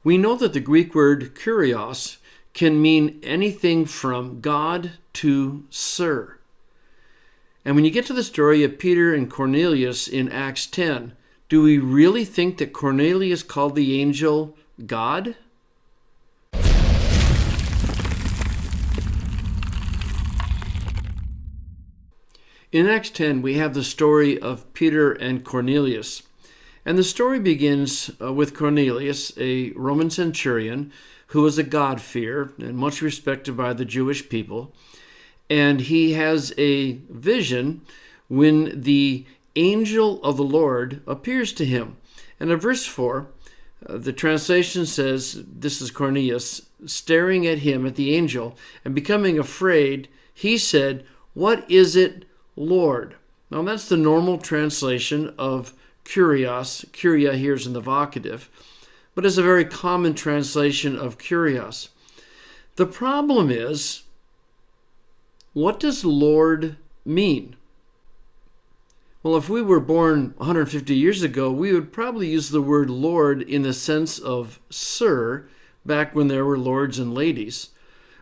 We know that the Greek word kurios can mean anything from God to Sir. And when you get to the story of Peter and Cornelius in Acts 10, do we really think that Cornelius called the angel God? In Acts 10, we have the story of Peter and Cornelius. And the story begins with Cornelius, a Roman centurion who was a God-fearer and much respected by the Jewish people. And he has a vision when the angel of the Lord appears to him. And in verse 4, the translation says, this is Cornelius, staring at him, at the angel, and becoming afraid, he said, "What is it, Lord?" Now that's the normal translation of kurios. Kuria here is in the vocative, but it's a very common translation of kurios. The problem is, what does Lord mean? Well, if we were born 150 years ago, we would probably use the word Lord in the sense of Sir, back when there were lords and ladies.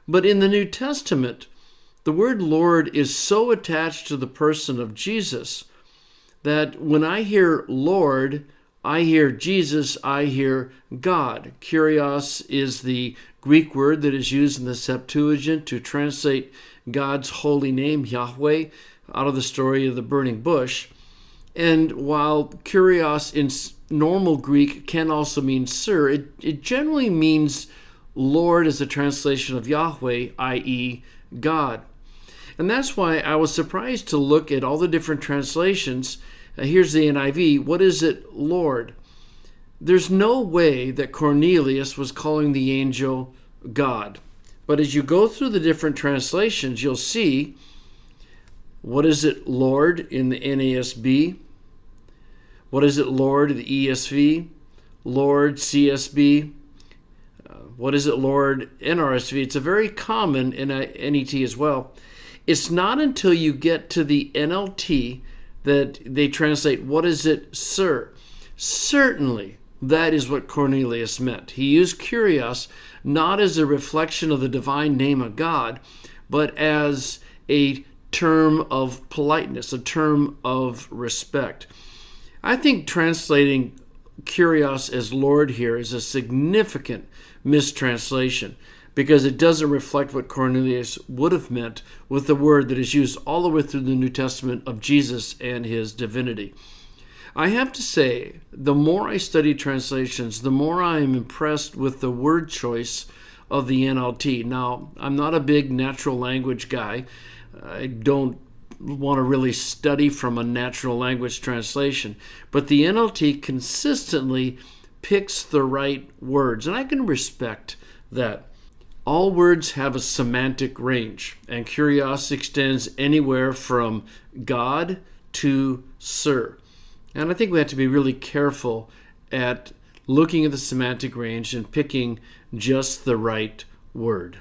But in the New Testament, the word Lord is so attached to the person of Jesus that when I hear Lord, I hear Jesus, I hear God. Kurios is the Greek word that is used in the Septuagint to translate God's holy name, Yahweh, out of the story of the burning bush. And while kurios in normal Greek can also mean Sir, it generally means Lord as a translation of Yahweh, i.e. God. And that's why I was surprised to look at all the different translations. Here's the NIV. What is it, Lord? There's no way that Cornelius was calling the angel God. But as you go through the different translations, you'll see, what is it, Lord, in the NASB? What is it, Lord, in the ESV? Lord, CSB? What is it, Lord, NRSV? It's a very common in NET as well. It's not until you get to the NLT that they translate, what is it, Sir? Certainly, that is what Cornelius meant. He used kurios not as a reflection of the divine name of God, but as a term of politeness, a term of respect. I think translating kurios as Lord here is a significant mistranslation, because it doesn't reflect what Cornelius would have meant with the word that is used all the way through the New Testament of Jesus and his divinity. I have to say, the more I study translations, the more I am impressed with the word choice of the NLT. Now, I'm not a big natural language guy. I don't want to really study from a natural language translation, but the NLT consistently picks the right words, and I can respect that. All words have a semantic range, and kurios extends anywhere from God to Sir. And I think we have to be really careful at looking at the semantic range and picking just the right word.